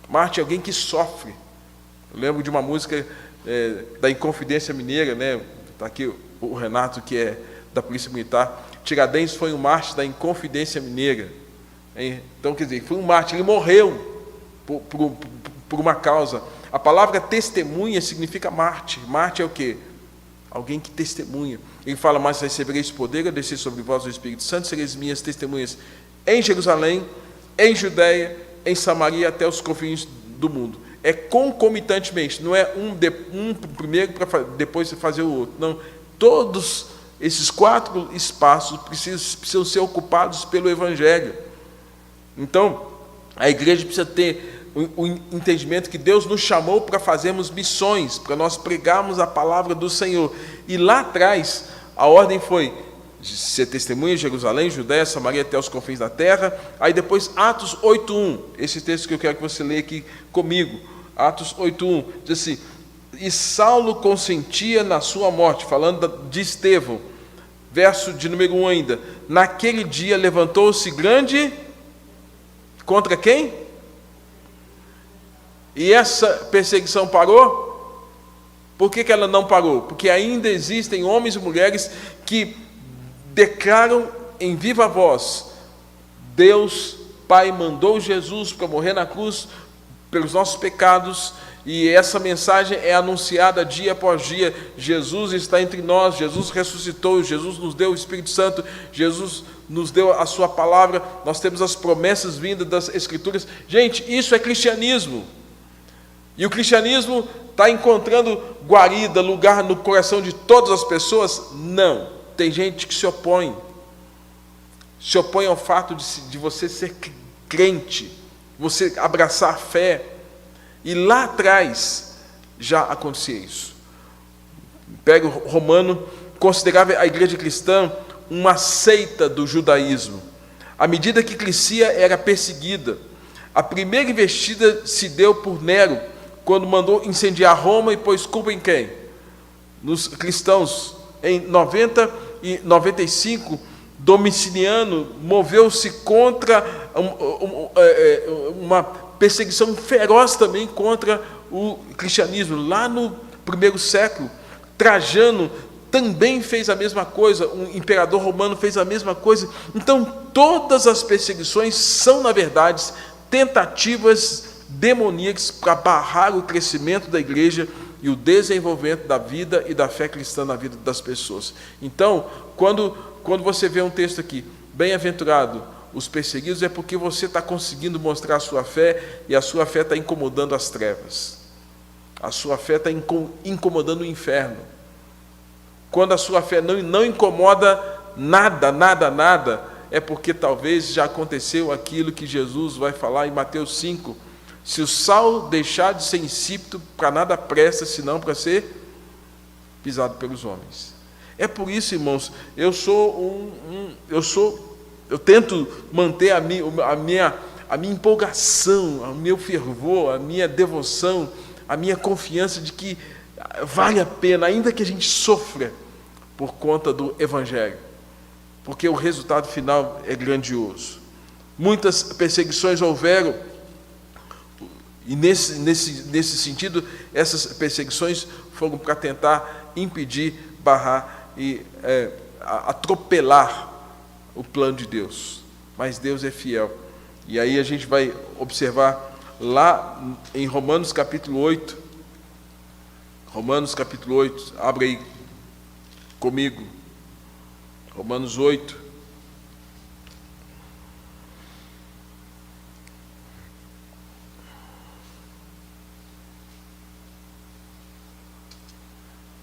Mártir é alguém que sofre. Eu lembro de uma música da Inconfidência Mineira, né? Está aqui o Renato, que é da Polícia Militar. Tiradentes foi um mártir da Inconfidência Mineira. Então, quer dizer, foi um mártir, ele morreu por uma causa. A palavra testemunha significa mártir. Mártir é o quê? Alguém que testemunha. Ele fala, mas recebereis poder a descer sobre vós o Espírito Santo, sereis minhas testemunhas em Jerusalém, em Judeia, em Samaria, até os confins do mundo. É concomitantemente, não é um primeiro para depois fazer o outro. Não, todos esses 4 espaços precisam ser ocupados pelo Evangelho. Então, a igreja precisa ter o entendimento que Deus nos chamou para fazermos missões, para nós pregarmos a palavra do Senhor. E lá atrás, a ordem foi ser testemunha em Jerusalém, Judéia, Samaria, até os confins da terra. Aí depois, Atos 8:1, esse texto que eu quero que você leia aqui comigo. Atos 8:1, diz assim, e Saulo consentia na sua morte, falando de Estevão. Verso de número 1 ainda. Naquele dia levantou-se grande... Contra quem? E essa perseguição parou? Por que ela não parou? Porque ainda existem homens e mulheres que declaram em viva voz: Deus Pai mandou Jesus para morrer na cruz pelos nossos pecados, e essa mensagem é anunciada dia após dia. Jesus está entre nós, Jesus ressuscitou, Jesus nos deu o Espírito Santo, Jesus nos deu a sua palavra, nós temos as promessas vindas das Escrituras. Gente, isso é cristianismo. E o cristianismo está encontrando guarida, lugar no coração de todas as pessoas? Não. Tem gente que se opõe ao fato de você ser crente, você abraçar a fé. E lá atrás já acontecia isso. Pega o Romano, considerava a igreja cristã uma seita do judaísmo. À medida que crescia, era perseguida. A primeira investida se deu por Nero, quando mandou incendiar Roma e pôs culpa em quem? Nos cristãos. Em 90 e 95, Domiciano moveu-se contra uma perseguição feroz também contra o cristianismo. Lá no primeiro século, Trajano também fez a mesma coisa, um imperador romano fez a mesma coisa. Então, todas as perseguições são, na verdade, tentativas demoníacas para barrar o crescimento da igreja e o desenvolvimento da vida e da fé cristã na vida das pessoas. Então, quando você vê um texto aqui, bem-aventurado os perseguidos, é porque você está conseguindo mostrar a sua fé, e a sua fé está incomodando as trevas. A sua fé está incomodando o inferno. Quando a sua fé não incomoda nada, é porque talvez já aconteceu aquilo que Jesus vai falar em Mateus 5. Se o sal deixar de ser insípido, para nada presta, senão para ser pisado pelos homens. É por isso, irmãos, eu tento manter a minha empolgação, o meu fervor, a minha devoção, a minha confiança de que vale a pena, ainda que a gente sofra por conta do Evangelho, porque o resultado final é grandioso. Muitas perseguições houveram, e nesse sentido, essas perseguições foram para tentar impedir, barrar e atropelar o plano de Deus. Mas Deus é fiel. E aí a gente vai observar lá em Romanos capítulo 8. Romanos capítulo 8, abre aí comigo. Romanos 8.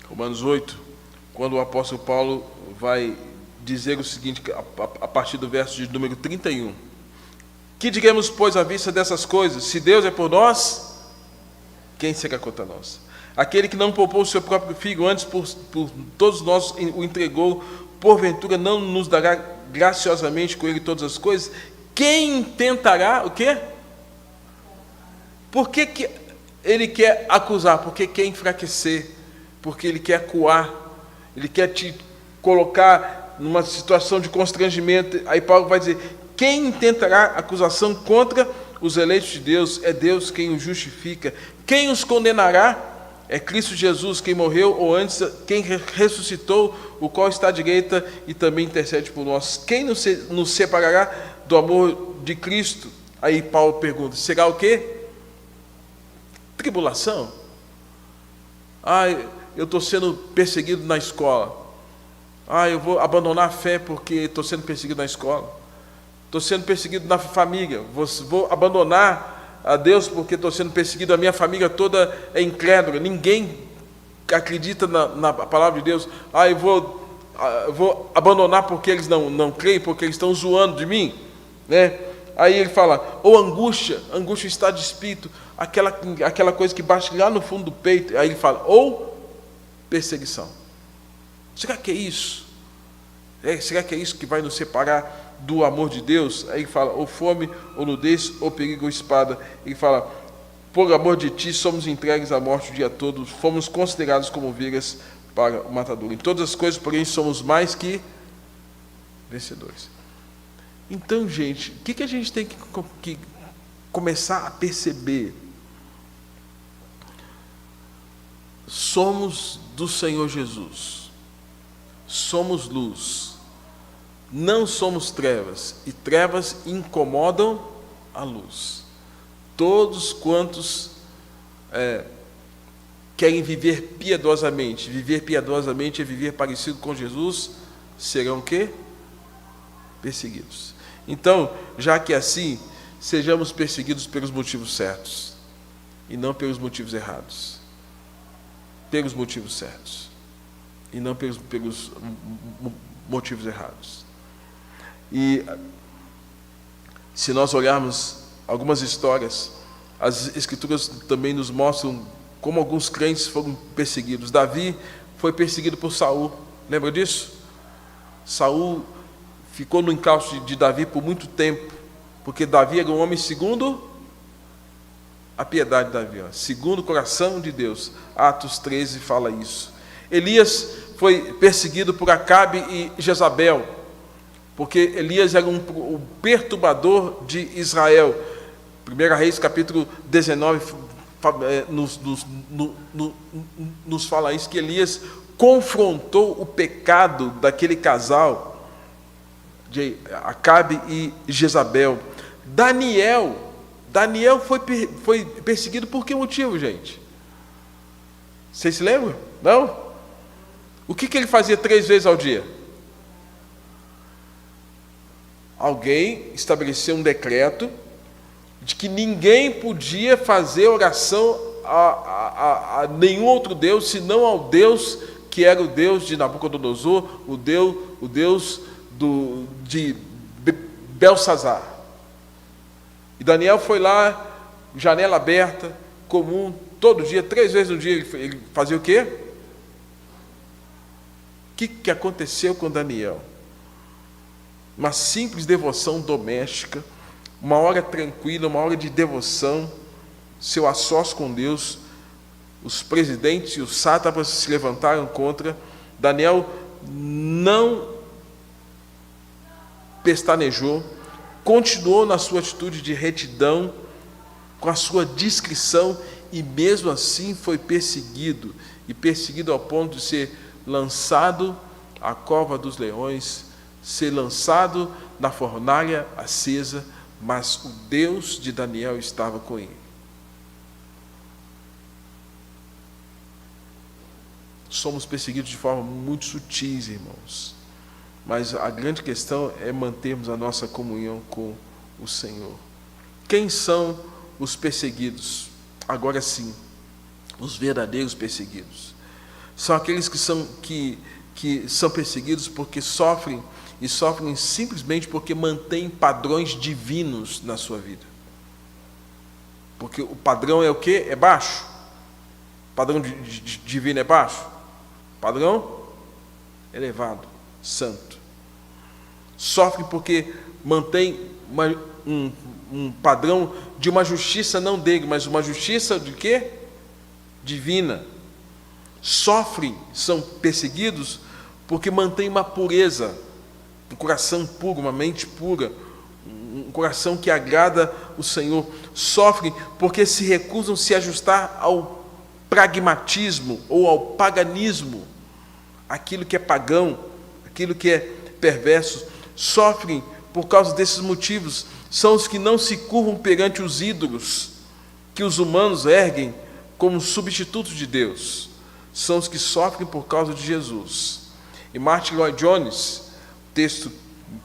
Romanos 8, quando o apóstolo Paulo vai dizer o seguinte, a partir do verso de número 31. Que diremos, pois, à vista dessas coisas? Se Deus é por nós, quem será contra nós? Aquele que não poupou o seu próprio filho, antes por todos nós o entregou, porventura não nos dará graciosamente com ele todas as coisas? Quem tentará o quê? Por que ele quer acusar? Porque quer enfraquecer, porque ele quer acuar, ele quer te colocar numa situação de constrangimento. Aí Paulo vai dizer: quem intentará acusação contra os eleitos de Deus, é Deus quem os justifica. Quem os condenará? É Cristo Jesus, quem morreu, ou antes, quem ressuscitou, o qual está à direita e também intercede por nós. Quem nos separará do amor de Cristo? Aí Paulo pergunta, será o quê? Tribulação? Eu estou sendo perseguido na escola. Eu vou abandonar a fé porque estou sendo perseguido na escola. Estou sendo perseguido na família. Vou abandonar a Deus porque estou sendo perseguido. A minha família toda é incrédula. Ninguém acredita na palavra de Deus. Eu vou abandonar porque eles não creem, porque eles estão zoando de mim, né? Aí ele fala, ou angústia, está de espírito, aquela coisa que bate lá no fundo do peito. Aí ele fala, ou perseguição. Será que é isso? Será que é isso que vai nos separar do amor de Deus? Aí ele fala, ou fome, ou nudez, ou perigo, ou espada. Ele fala, por amor de ti somos entregues à morte o dia todo, fomos considerados como ovelhas para o matador. Em todas as coisas, porém, somos mais que vencedores. Então, gente, o que a gente tem que começar a perceber? Somos do Senhor Jesus. Somos luz. Não somos trevas. E trevas incomodam a luz. Todos quantos querem viver piedosamente. Viver piedosamente é viver parecido com Jesus. Serão o quê? Perseguidos. Então, já que é assim, sejamos perseguidos pelos motivos certos e não pelos motivos errados. Pelos motivos certos e não pelos motivos errados. E se nós olharmos algumas histórias, as Escrituras também nos mostram como alguns crentes foram perseguidos. Davi foi perseguido por Saul. Lembra disso? Saul ficou no encalço de Davi por muito tempo, porque Davi era um homem segundo a piedade de Davi, segundo o coração de Deus. Atos 13 fala isso. Elias foi perseguido por Acabe e Jezabel, porque Elias era o perturbador de Israel. 1 Reis capítulo 19 nos fala isso, que Elias confrontou o pecado daquele casal de Acabe e Jezabel. Daniel foi perseguido por que motivo, gente? Vocês se lembram? Não? O que ele fazia 3 vezes ao dia? Alguém estabeleceu um decreto de que ninguém podia fazer oração a nenhum outro Deus, senão ao Deus que era o Deus de Nabucodonosor, o Deus de Belsazar. E Daniel foi lá, janela aberta, comum, todo dia, 3 vezes no dia, ele fazia o quê? O que aconteceu com Daniel? Uma simples devoção doméstica, uma hora tranquila, uma hora de devoção, seu a sós com Deus. Os presidentes e os sátrapas se levantaram contra. Daniel não pestanejou, continuou na sua atitude de retidão, com a sua discrição, e mesmo assim foi perseguido, e perseguido ao ponto de ser lançado à cova dos leões, ser lançado na fornalha acesa, mas o Deus de Daniel estava com ele. Somos perseguidos de forma muito sutis, irmãos. Mas a grande questão é mantermos a nossa comunhão com o Senhor. Quem são os perseguidos? Agora sim, os verdadeiros perseguidos. São aqueles que são perseguidos porque sofrem, e sofrem simplesmente porque mantêm padrões divinos na sua vida. Porque o padrão é o quê? É baixo. O padrão divino é baixo. O padrão elevado, santo. Sofre porque mantém um padrão de uma justiça não dele, mas uma justiça de quê? Divina. Sofrem, são perseguidos porque mantém uma pureza, um coração puro, uma mente pura, um coração que agrada o Senhor, sofrem porque se recusam a se ajustar ao pragmatismo ou ao paganismo, aquilo que é pagão, aquilo que é perverso, sofrem por causa desses motivos. São os que não se curvam perante os ídolos que os humanos erguem como substitutos de Deus. São os que sofrem por causa de Jesus. E Martin Lloyd Jones, o texto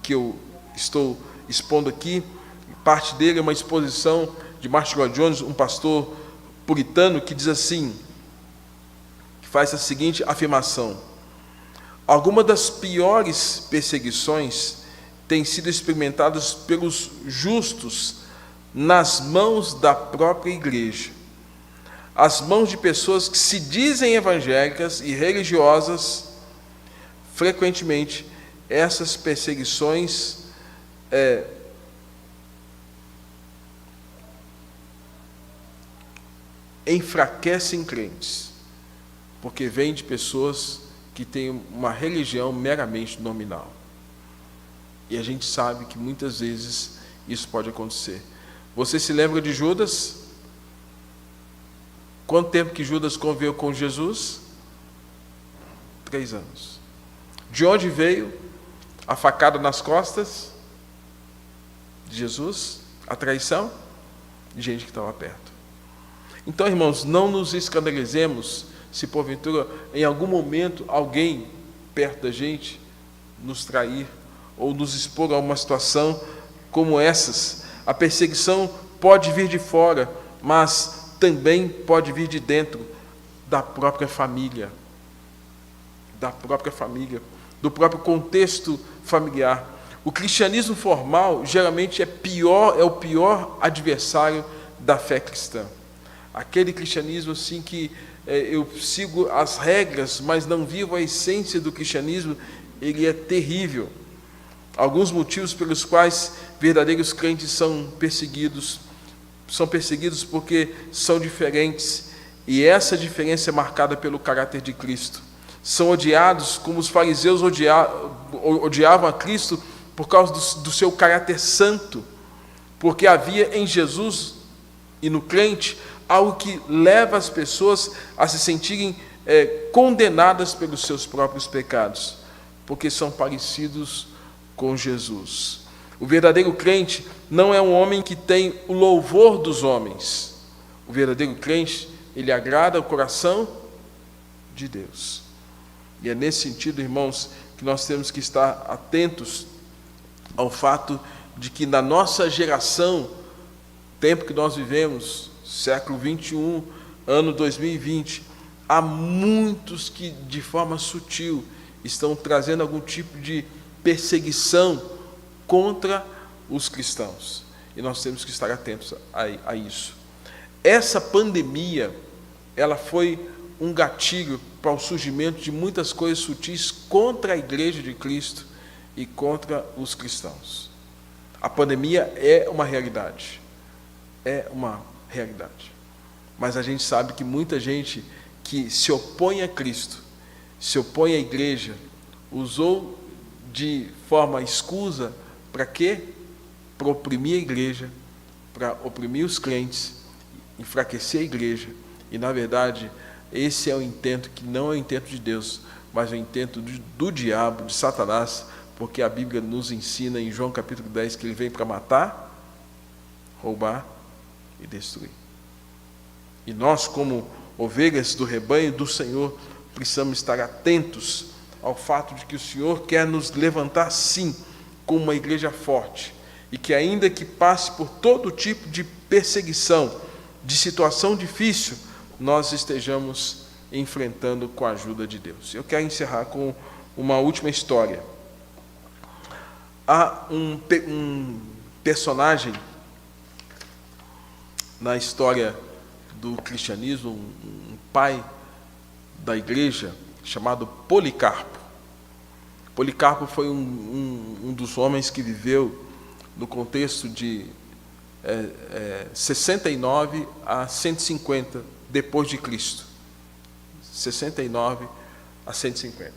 que eu estou expondo aqui, parte dele é uma exposição de Martin Lloyd Jones, um pastor puritano, que diz assim, que faz a seguinte afirmação: algumas das piores perseguições têm sido experimentadas pelos justos nas mãos da própria igreja, as mãos de pessoas que se dizem evangélicas e religiosas. Frequentemente, essas perseguições enfraquecem crentes, porque vêm de pessoas que têm uma religião meramente nominal. E a gente sabe que muitas vezes isso pode acontecer. Você se lembra de Judas? Quanto tempo que Judas conviveu com Jesus? 3 anos. De onde veio a facada nas costas de Jesus? A traição? De gente que estava perto. Então, irmãos, não nos escandalizemos se porventura em algum momento alguém perto da gente nos trair ou nos expor a uma situação como essas. A perseguição pode vir de fora, mas também pode vir de dentro da própria família, do próprio contexto familiar. O cristianismo formal geralmente é o pior adversário da fé cristã. Aquele cristianismo assim que eu sigo as regras, mas não vivo a essência do cristianismo, ele é terrível. Alguns motivos pelos quais verdadeiros crentes são perseguidos porque são diferentes, e essa diferença é marcada pelo caráter de Cristo. São odiados como os fariseus odiavam a Cristo por causa do seu caráter santo, porque havia em Jesus e no crente algo que leva as pessoas a se sentirem condenadas pelos seus próprios pecados, porque são parecidos com Jesus. O verdadeiro crente não é um homem que tem o louvor dos homens. O verdadeiro crente, ele agrada o coração de Deus. E é nesse sentido, irmãos, que nós temos que estar atentos ao fato de que na nossa geração, tempo que nós vivemos, século 21, ano 2020, há muitos que de forma sutil estão trazendo algum tipo de perseguição contra os cristãos. E nós temos que estar atentos a isso. Essa pandemia, ela foi um gatilho para o surgimento de muitas coisas sutis contra a Igreja de Cristo e contra os cristãos. A pandemia é uma realidade. Mas a gente sabe que muita gente que se opõe a Cristo, se opõe à igreja, usou de forma escusa para quê? Para oprimir a igreja, para oprimir os crentes, enfraquecer a igreja. E, na verdade, esse é o intento que não é o intento de Deus, mas é o intento do diabo, de Satanás, porque a Bíblia nos ensina em João capítulo 10 que ele vem para matar, roubar e destruir. E nós, como ovelhas do rebanho do Senhor, precisamos estar atentos ao fato de que o Senhor quer nos levantar, sim, como uma igreja forte, e que ainda que passe por todo tipo de perseguição, de situação difícil, nós estejamos enfrentando com a ajuda de Deus. Eu quero encerrar com uma última história. Há um personagem na história do cristianismo, um pai da igreja, chamado Policarpo. Policarpo foi um dos homens que viveu no contexto de 69 a 150 depois de Cristo. 69 a 150.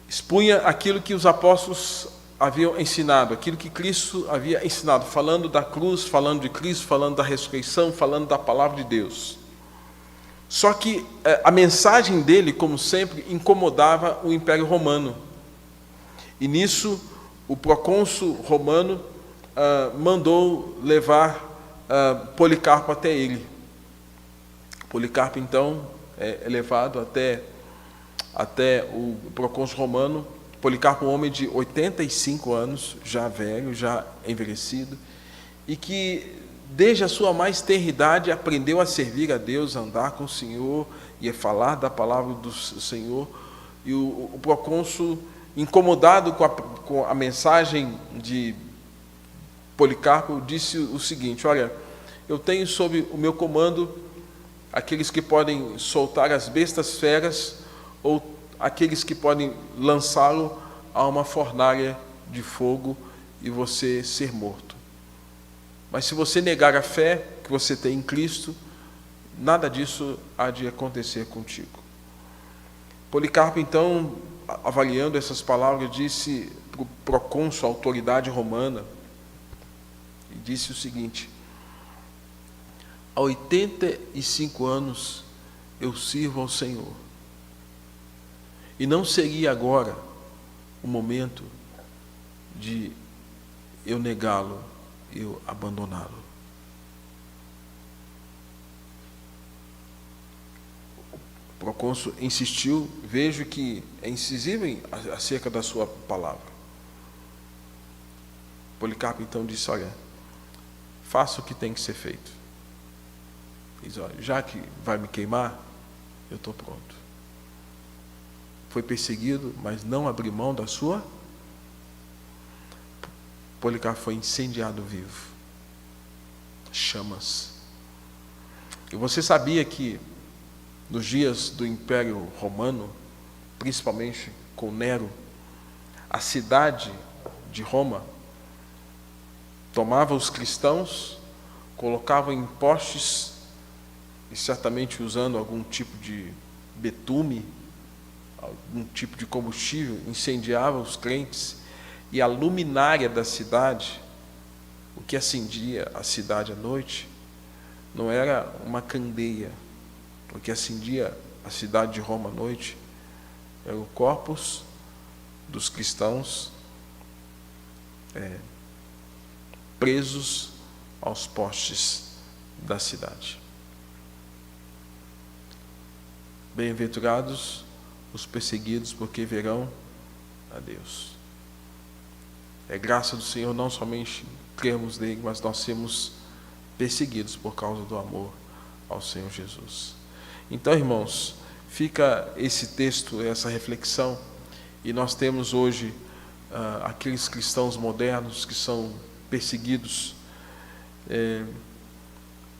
Expunha aquilo que os apóstolos haviam ensinado, aquilo que Cristo havia ensinado, falando da cruz, falando de Cristo, falando da ressurreição, falando da palavra de Deus. Só que a mensagem dele, como sempre, incomodava o Império Romano. E nisso, o procônsul romano mandou levar Policarpo até ele. Policarpo, então, é levado até o procônsul romano. Policarpo, um homem de 85 anos, já velho, já envelhecido, e que, desde a sua mais tenra idade, aprendeu a servir a Deus, a andar com o Senhor e a falar da palavra do Senhor. E o procônsul, incomodado com a mensagem de Policarpo, disse o seguinte: olha, eu tenho sob o meu comando aqueles que podem soltar as bestas feras ou aqueles que podem lançá-lo a uma fornalha de fogo e você ser morto. Mas se você negar a fé que você tem em Cristo, nada disso há de acontecer contigo. Policarpo, então, avaliando essas palavras, disse para o procônsul, a autoridade romana, e disse o seguinte: há 85 anos eu sirvo ao Senhor, e não seria agora o momento de eu negá-lo, eu abandoná-lo. O procônsul insistiu, vejo que é incisivo acerca da sua palavra. Policarpo então disse: olha, faça o que tem que ser feito. Diz: olha, já que vai me queimar, eu estou pronto. Foi perseguido, mas não abriu mão da sua. Policarpo foi incendiado vivo. Chamas. E você sabia que nos dias do Império Romano, principalmente com Nero, a cidade de Roma tomava os cristãos, colocava em postes, e certamente usando algum tipo de betume, algum tipo de combustível, incendiava os crentes, e a luminária da cidade, o que acendia a cidade à noite, não era uma candeia. O que acendia a cidade de Roma à noite era o corpus dos cristãos presos aos postes da cidade. Bem-aventurados os perseguidos, porque verão a Deus. É graça do Senhor não somente crermos nele, mas nós sermos perseguidos por causa do amor ao Senhor Jesus. Então, irmãos, fica esse texto, essa reflexão, e nós temos hoje aqueles cristãos modernos que são perseguidos.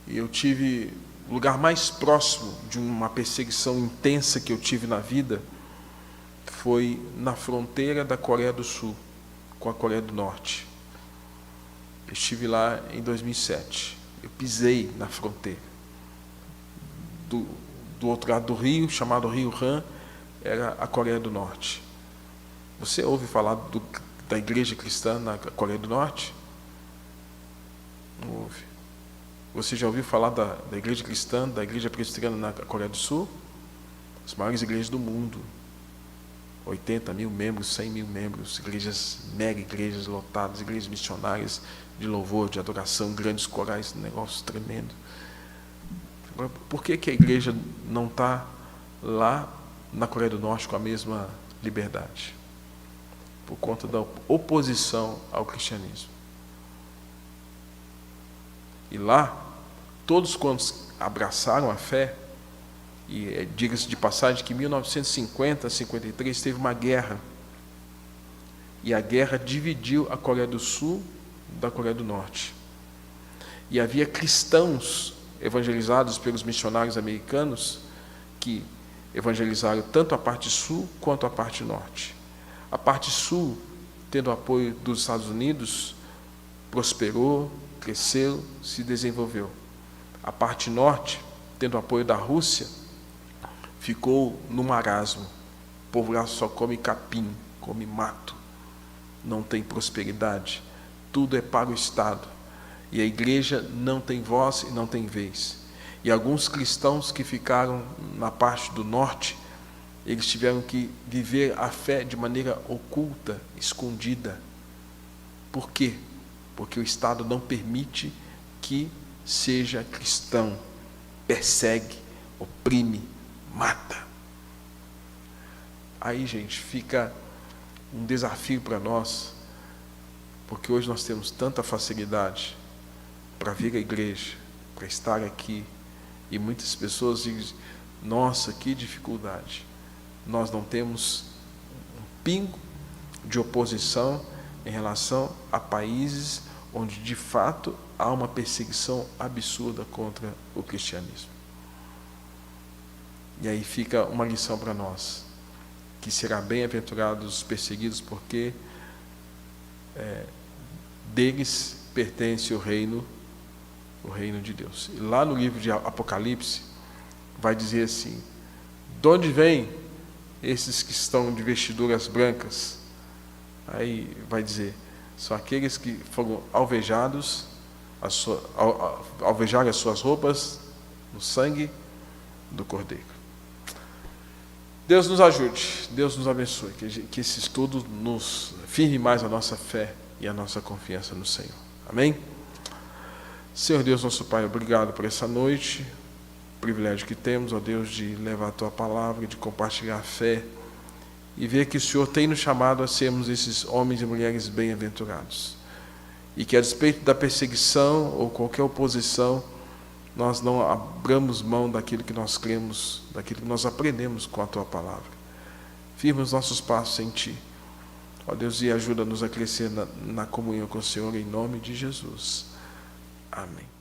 Eu tive o lugar mais próximo de uma perseguição intensa que eu tive na vida foi na fronteira da Coreia do Sul com a Coreia do Norte. Eu estive lá em 2007. Eu pisei na fronteira. Do outro lado do rio, chamado Rio Han, era a Coreia do Norte. Você ouve falar da igreja cristã na Coreia do Norte? Não ouve. Você já ouviu falar da igreja cristã, da igreja presbiteriana na Coreia do Sul? As maiores igrejas do mundo. 80 mil membros, 100 mil membros, mega igrejas lotadas, igrejas missionárias de louvor, de adoração, grandes corais, um negócio tremendo. Agora, por que a igreja não está lá na Coreia do Norte com a mesma liberdade? Por conta da oposição ao cristianismo. E lá, todos quantos abraçaram a fé, e diga-se de passagem que em 1950, 53, teve uma guerra. E a guerra dividiu a Coreia do Sul da Coreia do Norte. E havia cristãos evangelizados pelos missionários americanos que evangelizaram tanto a parte sul quanto a parte norte. A parte sul, tendo o apoio dos Estados Unidos, prosperou, cresceu, se desenvolveu. A parte norte, tendo o apoio da Rússia, ficou no marasmo. O povo lá só come capim, come mato. não tem prosperidade, tudo é para o Estado. E a igreja não tem voz e não tem vez. E alguns cristãos que ficaram na parte do norte, eles tiveram que viver a fé de maneira oculta, escondida. Por quê? Porque o Estado não permite que seja cristão. Persegue, oprime, mata. Aí, gente, fica um desafio para nós, porque hoje nós temos tanta facilidade para vir à igreja, para estar aqui, e muitas pessoas dizem: nossa, que dificuldade. Nós não temos um pingo de oposição em relação a países onde de fato há uma perseguição absurda contra o cristianismo. E aí fica uma lição para nós, que será bem-aventurados os perseguidos, porque deles pertence o reino de Deus. E lá no livro de Apocalipse vai dizer assim: de onde vêm esses que estão de vestiduras brancas? Aí vai dizer: são aqueles que foram alvejados, alvejaram as suas roupas no sangue do Cordeiro. Deus nos ajude, Deus nos abençoe, que esse estudo nos firme mais a nossa fé e a nossa confiança no Senhor. Amém? Senhor Deus, nosso Pai, obrigado por essa noite, o privilégio que temos, ó Deus, de levar a Tua palavra, de compartilhar a fé, e ver que o Senhor tem nos chamado a sermos esses homens e mulheres bem-aventurados. E que a despeito da perseguição ou qualquer oposição, nós não abramos mão daquilo que nós cremos, daquilo que nós aprendemos com a Tua palavra. Firma os nossos passos em Ti. Ó Deus, e ajuda-nos a crescer na comunhão com o Senhor, em nome de Jesus. Amém.